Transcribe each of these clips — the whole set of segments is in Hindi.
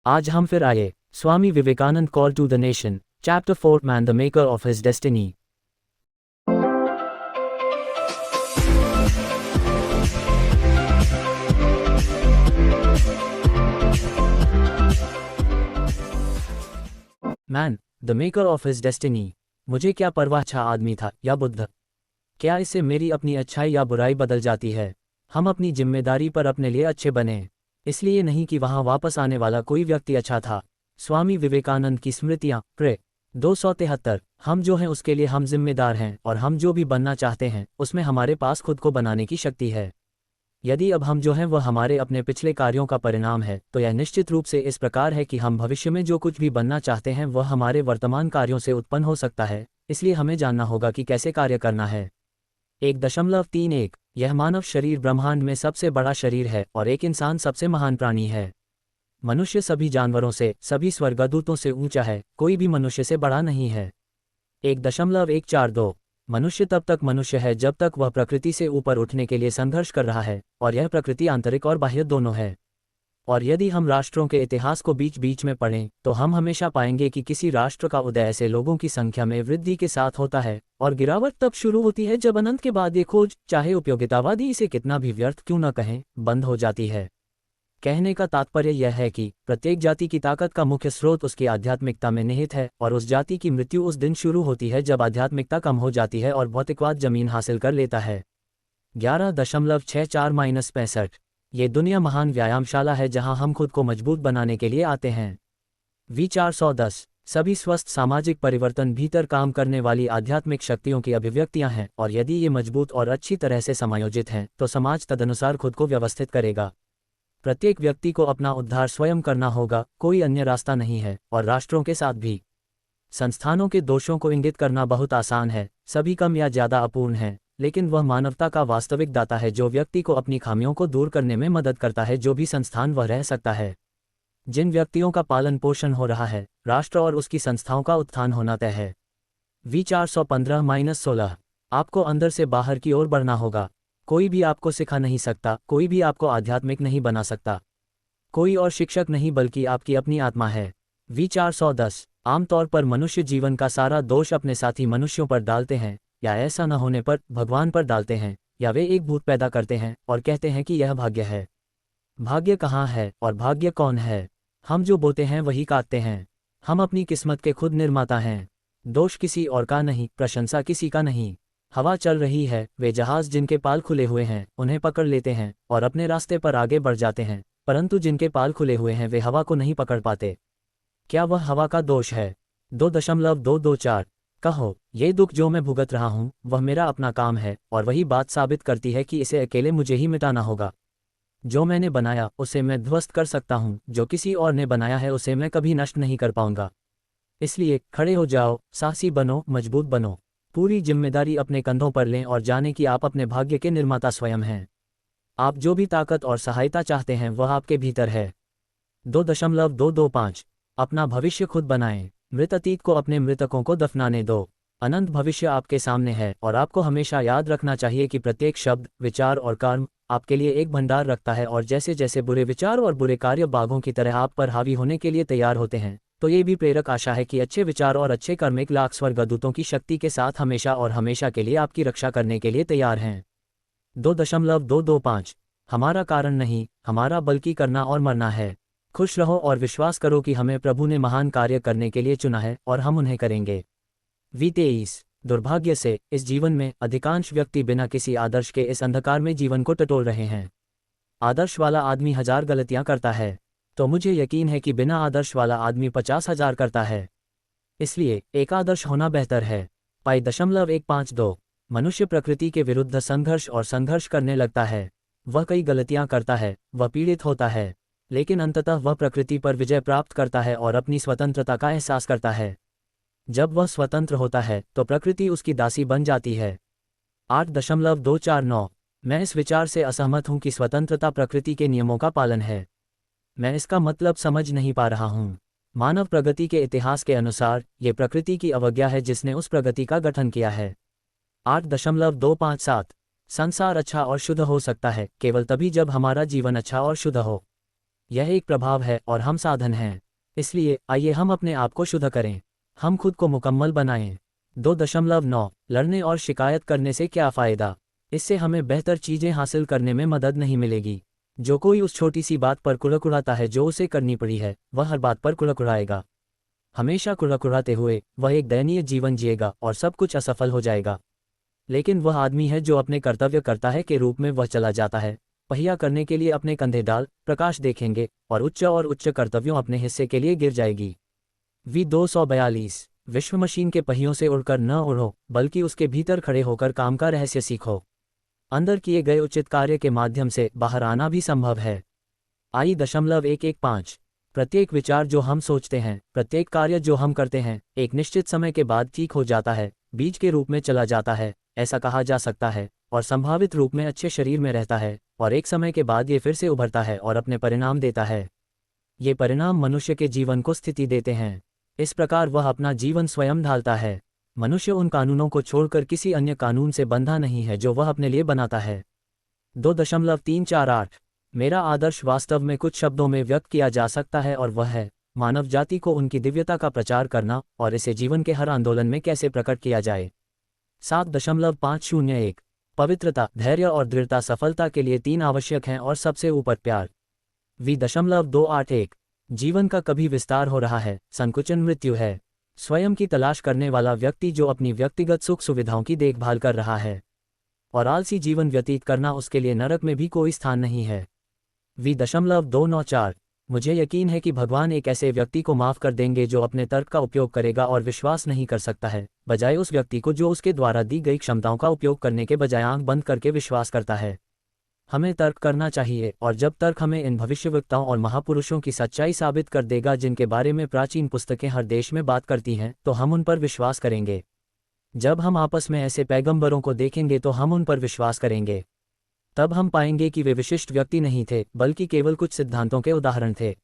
आज हम फिर आए Swami Vivekananda call to the nation, chapter 4, man the maker of his destiny. Man the maker of his destiny. मुझे क्या परवाह, अच्छा आदमी था या बुद्ध? क्या इससे मेरी अपनी अच्छाई या बुराई बदल जाती है? हम अपनी जिम्मेदारी पर अपने लिए अच्छे बने, इसलिए नहीं कि वहां वापस आने वाला कोई व्यक्ति अच्छा था। स्वामी विवेकानंद की स्मृतियां, प्रे 273। हम जो हैं उसके लिए हम जिम्मेदार हैं, और हम जो भी बनना चाहते हैं उसमें हमारे पास खुद को बनाने की शक्ति है। यदि अब हम जो हैं वह हमारे अपने पिछले कार्यों का परिणाम है, तो यह निश्चित रूप से इस प्रकार है कि हम भविष्य में जो कुछ भी बनना चाहते हैं वह हमारे वर्तमान कार्यों से उत्पन्न हो सकता है। इसलिए हमें जानना होगा कि कैसे कार्य करना है। 1.31 यह मानव शरीर ब्रह्मांड में सबसे बड़ा शरीर है और एक इंसान सबसे महान प्राणी है। मनुष्य सभी जानवरों से, सभी स्वर्गदूतों से ऊंचा है, कोई भी मनुष्य से बड़ा नहीं है। 1.142 मनुष्य तब तक मनुष्य है जब तक वह प्रकृति से ऊपर उठने के लिए संघर्ष कर रहा है, और यह प्रकृति आंतरिक और बाह्य दोनों है। और यदि हम राष्ट्रों के इतिहास को बीच बीच में पढ़ें तो हम हमेशा पाएंगे कि किसी राष्ट्र का उदय ऐसे लोगों की संख्या में वृद्धि के साथ होता है, और गिरावट तब शुरू होती है जब अनंत के बाद ये खोज, चाहे उपयोगितावादी इसे कितना भी व्यर्थ क्यों न कहें, बंद हो जाती है। कहने का तात्पर्य यह है कि प्रत्येक जाति की ताकत का मुख्य स्रोत उसकी आध्यात्मिकता में निहित है, और उस जाति की मृत्यु उस दिन शुरू होती है जब आध्यात्मिकता कम हो जाती है और भौतिकवाद जमीन हासिल कर लेता है। 11.64-65 ये दुनिया महान व्यायामशाला है जहां हम खुद को मजबूत बनाने के लिए आते हैं। V410 सभी स्वस्थ सामाजिक परिवर्तन भीतर काम करने वाली आध्यात्मिक शक्तियों की अभिव्यक्तियां हैं, और यदि ये मजबूत और अच्छी तरह से समायोजित हैं तो समाज तदनुसार खुद को व्यवस्थित करेगा। प्रत्येक व्यक्ति को अपना उद्धार स्वयं करना होगा, कोई अन्य रास्ता नहीं है, और राष्ट्रों के साथ भी। संस्थानों के दोषों को इंगित करना बहुत आसान है, सभी कम या ज्यादा अपूर्ण हैं, लेकिन वह मानवता का वास्तविक दाता है जो व्यक्ति को अपनी खामियों को दूर करने में मदद करता है। जो भी संस्थान वह रह सकता है, जिन व्यक्तियों का पालन पोषण हो रहा है, राष्ट्र और उसकी संस्थाओं का उत्थान होना तय है। V415-16 आपको अंदर से बाहर की ओर बढ़ना होगा। कोई भी आपको सिखा नहीं सकता, कोई भी आपको आध्यात्मिक नहीं बना सकता, कोई और शिक्षक नहीं बल्कि आपकी अपनी आत्मा है। V410 आमतौर पर मनुष्य जीवन का सारा दोष अपने साथी मनुष्यों पर डालते हैं, या ऐसा न होने पर भगवान पर डालते हैं, या वे एक भूत पैदा करते हैं और कहते हैं कि यह भाग्य है। भाग्य कहाँ है और भाग्य कौन है? हम जो बोते हैं वही काटते हैं। हम अपनी किस्मत के खुद निर्माता हैं। दोष किसी और का नहीं, प्रशंसा किसी का नहीं। हवा चल रही है, वे जहाज जिनके पाल खुले हुए हैं उन्हें पकड़ लेते हैं और अपने रास्ते पर आगे बढ़ जाते हैं, परंतु जिनके पाल खुले हुए हैं वे हवा को नहीं पकड़ पाते। क्या वह हवा का दोष है? 2.224 कहो, ये दुख जो मैं भुगत रहा हूँ वह मेरा अपना काम है, और वही बात साबित करती है कि इसे अकेले मुझे ही मिटाना होगा। जो मैंने बनाया उसे मैं ध्वस्त कर सकता हूँ, जो किसी और ने बनाया है उसे मैं कभी नष्ट नहीं कर पाऊंगा। इसलिए खड़े हो जाओ, साहसी बनो, मजबूत बनो, पूरी जिम्मेदारी अपने कंधों पर लें और जानें कि आप अपने भाग्य के निर्माता स्वयं हैं। आप जो भी ताकत और सहायता चाहते हैं वह आपके भीतर है। 2.225 अपना भविष्य खुद बनाएं। मृत अतीत को अपने मृतकों को दफनाने दो। अनंत भविष्य आपके सामने है, और आपको हमेशा याद रखना चाहिए कि प्रत्येक शब्द, विचार और कर्म आपके लिए एक भंडार रखता है, और जैसे जैसे बुरे विचार और बुरे कार्य बाघों की तरह आप पर हावी होने के लिए तैयार होते हैं, तो ये भी प्रेरक आशा है कि अच्छे विचार और अच्छे कर्म 1 लाख स्वर्गदूतों की शक्ति के साथ हमेशा और हमेशा के लिए आपकी रक्षा करने के लिए तैयार हैं। 2.225 हमारा कारण नहीं, हमारा बल्कि करना और मरना है। खुश रहो और विश्वास करो कि हमें प्रभु ने महान कार्य करने के लिए चुना है, और हम उन्हें करेंगे। V23 दुर्भाग्य से इस जीवन में अधिकांश व्यक्ति बिना किसी आदर्श के इस अंधकार में जीवन को टटोल रहे हैं। आदर्श वाला आदमी 1000 गलतियां करता है, तो मुझे यकीन है कि बिना आदर्श वाला आदमी 50,000 करता है। इसलिए एक आदर्श होना बेहतर है। π.152 मनुष्य प्रकृति के विरुद्ध संघर्ष और संघर्ष करने लगता है। वह कई गलतियां करता है, वह पीड़ित होता है, लेकिन अंततः वह प्रकृति पर विजय प्राप्त करता है और अपनी स्वतंत्रता का एहसास करता है। जब वह स्वतंत्र होता है तो प्रकृति उसकी दासी बन जाती है। 8.249 मैं इस विचार से असहमत हूं कि स्वतंत्रता प्रकृति के नियमों का पालन है। मैं इसका मतलब समझ नहीं पा रहा हूं। मानव प्रगति के इतिहास के अनुसार ये प्रकृति की अवज्ञा है जिसने उस प्रगति का गठन किया है। 8.257 संसार अच्छा और शुद्ध हो सकता है केवल तभी जब हमारा जीवन अच्छा और शुद्ध हो। यह एक प्रभाव है और हम साधन हैं। इसलिए आइए हम अपने आप को शुद्ध करें, हम खुद को मुकम्मल बनाएं। 2.9 लड़ने और शिकायत करने से क्या फ़ायदा? इससे हमें बेहतर चीज़ें हासिल करने में मदद नहीं मिलेगी। जो कोई उस छोटी सी बात पर कुड़कुड़ाता है जो उसे करनी पड़ी है, वह हर बात पर कुड़कुड़ाएगा। हमेशा कुड़कुड़ाते हुए वह एक दयनीय जीवन जिएगा और सब कुछ असफल हो जाएगा। लेकिन वह आदमी है जो अपने कर्तव्य करता है के रूप में वह चला जाता है, पहिया करने के लिए अपने कंधे डाल, प्रकाश देखेंगे और उच्च कर्तव्यों अपने हिस्से के लिए गिर जाएगी। V242 विश्व मशीन के पहियों से उड़कर न उड़ो, बल्कि उसके भीतर खड़े होकर काम का रहस्य सीखो। अंदर किए गए उचित कार्य के माध्यम से बाहर आना भी संभव है। I.115 प्रत्येक विचार जो हम सोचते हैं, प्रत्येक कार्य जो हम करते हैं, एक निश्चित समय के बाद ठीक हो जाता है, बीज के रूप में चला जाता है, ऐसा कहा जा सकता है, और संभावित रूप में अच्छे शरीर में रहता है, और एक समय के बाद ये फिर से उभरता है और अपने परिणाम देता है। ये परिणाम मनुष्य के जीवन को स्थिति देते हैं। इस प्रकार वह अपना जीवन स्वयं ढालता है। मनुष्य उन कानूनों को छोड़कर किसी अन्य कानून से बंधा नहीं है जो वह अपने लिए बनाता है। 2.348 मेरा आदर्श वास्तव में कुछ शब्दों में व्यक्त किया जा सकता है और वह है मानव जाति को उनकी दिव्यता का प्रचार करना और इसे जीवन के हर आंदोलन में कैसे प्रकट किया जाए। 7.501 पवित्रता, धैर्य और दृढ़ता सफलता के लिए 3 आवश्यक हैं और सबसे ऊपर प्यार। V.281 जीवन का कभी विस्तार हो रहा है, संकुचन मृत्यु है। स्वयं की तलाश करने वाला व्यक्ति जो अपनी व्यक्तिगत सुख सुविधाओं की देखभाल कर रहा है और आलसी जीवन व्यतीत करना, उसके लिए नरक में भी कोई स्थान नहीं है। V.294 मुझे यकीन है कि भगवान एक ऐसे व्यक्ति को माफ़ कर देंगे जो अपने तर्क का उपयोग करेगा और विश्वास नहीं कर सकता है, बजाय उस व्यक्ति को जो उसके द्वारा दी गई क्षमताओं का उपयोग करने के बजाय आंख बंद करके विश्वास करता है। हमें तर्क करना चाहिए, और जब तर्क हमें इन भविष्यवक्ताओं और महापुरुषों की सच्चाई साबित कर देगा जिनके बारे में प्राचीन पुस्तकें हर देश में बात करती हैं, तो हम उन पर विश्वास करेंगे। जब हम आपस में ऐसे पैगंबरों को देखेंगे तो हम उन पर विश्वास करेंगे। तब हम पाएंगे कि वे विशिष्ट व्यक्ति नहीं थे, बल्कि केवल कुछ सिद्धांतों के उदाहरण थे।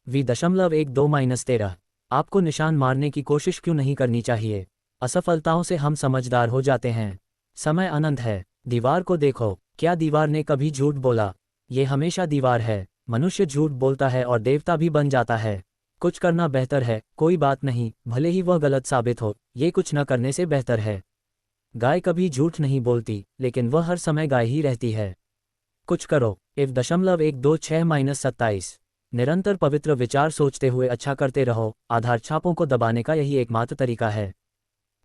V.12-13 आपको निशान मारने की कोशिश क्यों नहीं करनी चाहिए? असफलताओं से हम समझदार हो जाते हैं। समय अनंत है। दीवार को देखो, क्या दीवार ने कभी झूठ बोला? ये हमेशा दीवार है। मनुष्य झूठ बोलता है और देवता भी बन जाता है। कुछ करना बेहतर है, कोई बात नहीं, भले ही वह गलत साबित हो, ये कुछ न करने से बेहतर है। गाय कभी झूठ नहीं बोलती, लेकिन वह हर समय गाय ही रहती है। कुछ करो। F.126-27 निरंतर पवित्र विचार सोचते हुए अच्छा करते रहो। आधार छापों को दबाने का यही एकमात्र तरीका है।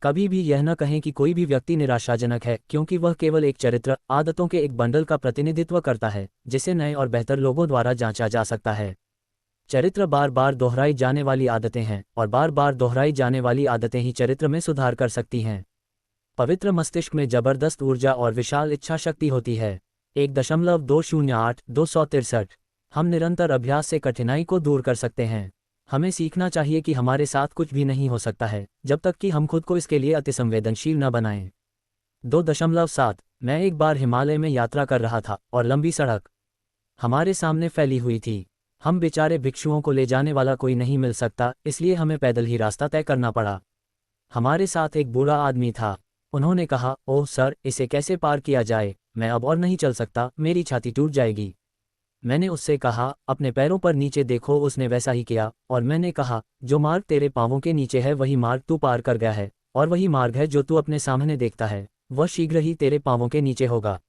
कभी भी यह न कहें कि कोई भी व्यक्ति निराशाजनक है, क्योंकि वह केवल एक चरित्र, आदतों के एक बंडल का प्रतिनिधित्व करता है, जिसे नए और बेहतर लोगों द्वारा जांचा जा सकता है। चरित्र बार बार दोहराई जाने वाली आदतें हैं, और बार बार दोहराई जाने वाली आदतें ही चरित्र में सुधार कर सकती हैं। पवित्र मस्तिष्क में जबरदस्त ऊर्जा और विशाल इच्छा शक्ति होती है। 1.208-263 हम निरंतर अभ्यास से कठिनाई को दूर कर सकते हैं। हमें सीखना चाहिए कि हमारे साथ कुछ भी नहीं हो सकता है जब तक कि हम खुद को इसके लिए अतिसंवेदनशील न बनाएं। 2.7 मैं एक बार हिमालय में यात्रा कर रहा था और लंबी सड़क हमारे सामने फैली हुई थी। हम बेचारे भिक्षुओं को ले जाने वाला कोई नहीं मिल सकता, इसलिए हमें पैदल ही रास्ता तय करना पड़ा। हमारे साथ एक बूढ़ा आदमी था। उन्होंने कहा, ओह सर, इसे कैसे पार किया जाए? मैं अब और नहीं चल सकता, मेरी छाती टूट जाएगी। मैंने उससे कहा, अपने पैरों पर नीचे देखो। उसने वैसा ही किया, और मैंने कहा, जो मार्ग तेरे पांवों के नीचे है वही मार्ग तू पार कर गया है, और वही मार्ग है जो तू अपने सामने देखता है, वह शीघ्र ही तेरे पांवों के नीचे होगा।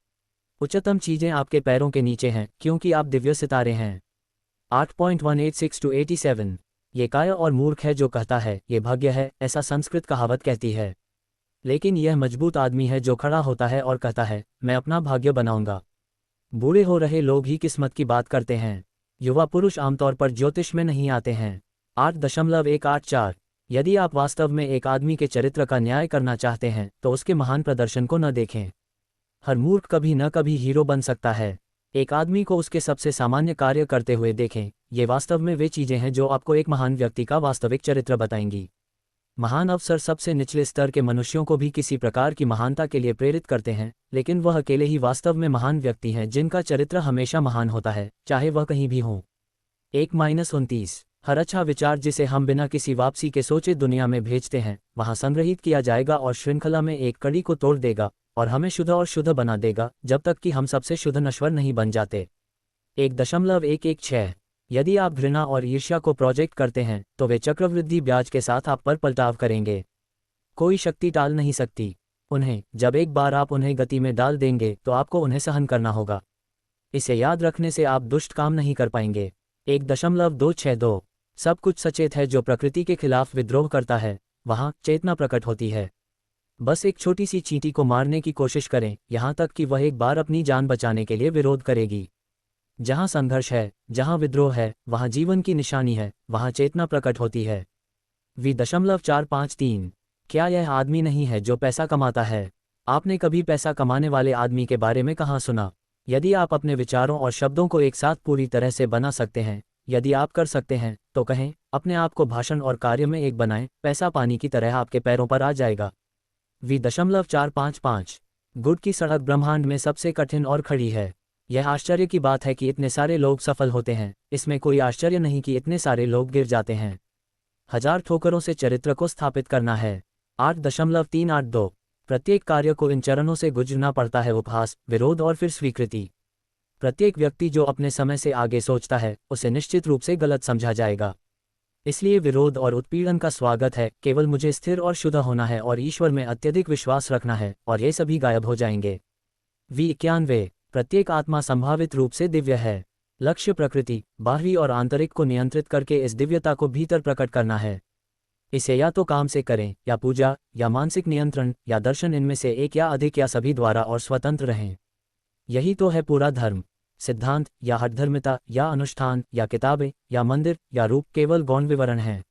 उच्चतम चीजें आपके पैरों के नीचे हैं, क्योंकि आप दिव्य सितारे हैं। 8.186-87 ये काया और मूर्ख है जो कहता है ये भाग्य है, ऐसा संस्कृत कहावत कहती है। लेकिन यह मजबूत आदमी है जो खड़ा होता है और कहता है, मैं अपना भाग्य बनाऊंगा। बूढ़े हो रहे लोग ही किस्मत की बात करते हैं। युवा पुरुष आमतौर पर ज्योतिष में नहीं आते हैं। 8.184 यदि आप वास्तव में एक आदमी के चरित्र का न्याय करना चाहते हैं तो उसके महान प्रदर्शन को न देखें। हर मूर्ख कभी न कभी हीरो बन सकता है। एक आदमी को उसके सबसे सामान्य कार्य करते हुए देखें। ये वास्तव में वे चीजें हैं जो आपको एक महान व्यक्ति का वास्तविक चरित्र बताएंगी। महान अफसर सबसे निचले स्तर के मनुष्यों को भी किसी प्रकार की महानता के लिए प्रेरित करते हैं, लेकिन वह अकेले ही वास्तव में महान व्यक्ति हैं जिनका चरित्र हमेशा महान होता है, चाहे वह कहीं भी हो। 1-29 हर अच्छा विचार जिसे हम बिना किसी वापसी के सोचे दुनिया में भेजते हैं, वहां संग्रहित किया जाएगा और श्रृंखला में एक कड़ी को तोड़ देगा और हमें शुद्ध और शुद्ध बना देगा, जब तक कि हम सबसे शुद्ध नश्वर नहीं बन जाते। 1.116 यदि आप घृणा और ईर्ष्या को प्रोजेक्ट करते हैं तो वे चक्रवृद्धि ब्याज के साथ आप पर पलटाव करेंगे। कोई शक्ति टाल नहीं सकती उन्हें। जब एक बार आप उन्हें गति में डाल देंगे तो आपको उन्हें सहन करना होगा। इसे याद रखने से आप दुष्ट काम नहीं कर पाएंगे। 1.262 सब कुछ सचेत है। जो प्रकृति के खिलाफ विद्रोह करता है वहाँ चेतना प्रकट होती है। बस एक छोटी सी चींटी को मारने की कोशिश करें, यहाँ तक कि वह एक बार अपनी जान बचाने के लिए विरोध करेगी। जहाँ संघर्ष है, जहाँ विद्रोह है, वहाँ जीवन की निशानी है, वहाँ चेतना प्रकट होती है। V.453 क्या यह आदमी नहीं है जो पैसा कमाता है? आपने कभी पैसा कमाने वाले आदमी के बारे में कहाँ सुना? यदि आप अपने विचारों और शब्दों को एक साथ पूरी तरह से बना सकते हैं, यदि आप कर सकते हैं तो कहें, अपने आप को भाषण और कार्य में एक बनाएं। पैसा पानी की तरह आपके पैरों पर आ जाएगा। V.455 गुड की सड़क ब्रह्मांड में सबसे कठिन और खड़ी है। यह आश्चर्य की बात है कि इतने सारे लोग सफल होते हैं। इसमें कोई आश्चर्य नहीं कि इतने सारे लोग गिर जाते हैं। 1000 ठोकरों से चरित्र को स्थापित करना है। 8.382 प्रत्येक कार्य को इन चरणों से गुजरना पड़ता है: उपहास, विरोध और फिर स्वीकृति। प्रत्येक व्यक्ति जो अपने समय से आगे सोचता है उसे निश्चित रूप से गलत समझा जाएगा। इसलिए विरोध और उत्पीड़न का स्वागत है। केवल मुझे स्थिर और शुद्ध होना है और ईश्वर में अत्यधिक विश्वास रखना है और ये सभी गायब हो जाएंगे। V91 प्रत्येक आत्मा संभावित रूप से दिव्य है। लक्ष्य प्रकृति, बाहरी और आंतरिक को नियंत्रित करके इस दिव्यता को भीतर प्रकट करना है। इसे या तो काम से करें, या पूजा, या मानसिक नियंत्रण, या दर्शन, इनमें से एक या अधिक या सभी द्वारा, और स्वतंत्र रहें। यही तो है पूरा धर्म। सिद्धांत या हठधर्मिता या अनुष्ठान या किताबें या मंदिर या रूप केवल गौण विवरण हैं।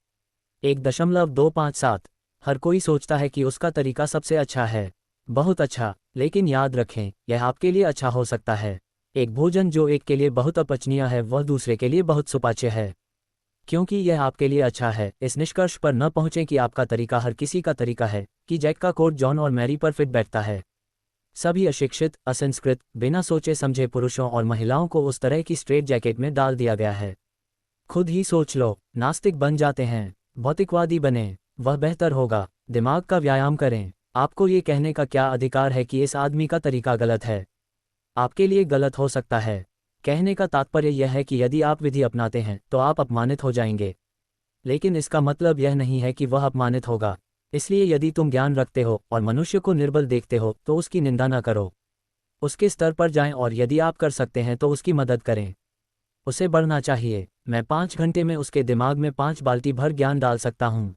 1.257 हर कोई सोचता है कि उसका तरीका सबसे अच्छा है। बहुत अच्छा, लेकिन याद रखें यह आपके लिए अच्छा हो सकता है। एक भोजन जो एक के लिए बहुत अपचनीय है वह दूसरे के लिए बहुत सुपाच्य है। क्योंकि यह आपके लिए अच्छा है, इस निष्कर्ष पर न पहुंचें कि आपका तरीका हर किसी का तरीका है, कि जैक का कोट जॉन और मैरी पर फिट बैठता है। सभी अशिक्षित, असंस्कृत, बिना सोचे समझे पुरुषों और महिलाओं को उस तरह की स्ट्रेट जैकेट में डाल दिया गया है। खुद ही सोच लो, नास्तिक बन जाते हैं, भौतिकवादी बने, वह बेहतर होगा। दिमाग का व्यायाम करें। आपको ये कहने का क्या अधिकार है कि इस आदमी का तरीका गलत है? आपके लिए गलत हो सकता है। कहने का तात्पर्य यह है कि यदि आप विधि अपनाते हैं तो आप अपमानित हो जाएंगे, लेकिन इसका मतलब यह नहीं है कि वह अपमानित होगा। इसलिए यदि तुम ज्ञान रखते हो और मनुष्य को निर्बल देखते हो तो उसकी निंदा न करो। उसके स्तर पर जाएं और यदि आप कर सकते हैं तो उसकी मदद करें। उसे बढ़ना चाहिए। मैं 5 घंटे में उसके दिमाग में 5 बाल्टी भर ज्ञान डाल सकता हूँ,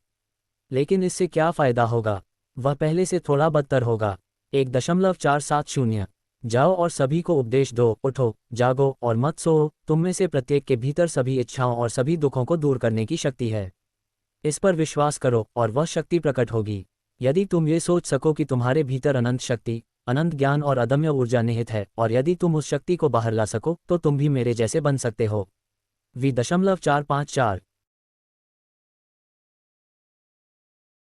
लेकिन इससे क्या फ़ायदा होगा? वह पहले से थोड़ा बदतर होगा। 1.470 जाओ और सभी को उपदेश दो, उठो, जागो और मत सो। तुम में से प्रत्येक के भीतर सभी इच्छाओं और सभी दुखों को दूर करने की शक्ति है। इस पर विश्वास करो और वह शक्ति प्रकट होगी। यदि तुम ये सोच सको कि तुम्हारे भीतर अनंत शक्ति, अनंत ज्ञान और अदम्य ऊर्जा निहित है, और यदि तुम उस शक्ति को बाहर ला सको तो तुम भी मेरे जैसे बन सकते हो। V.454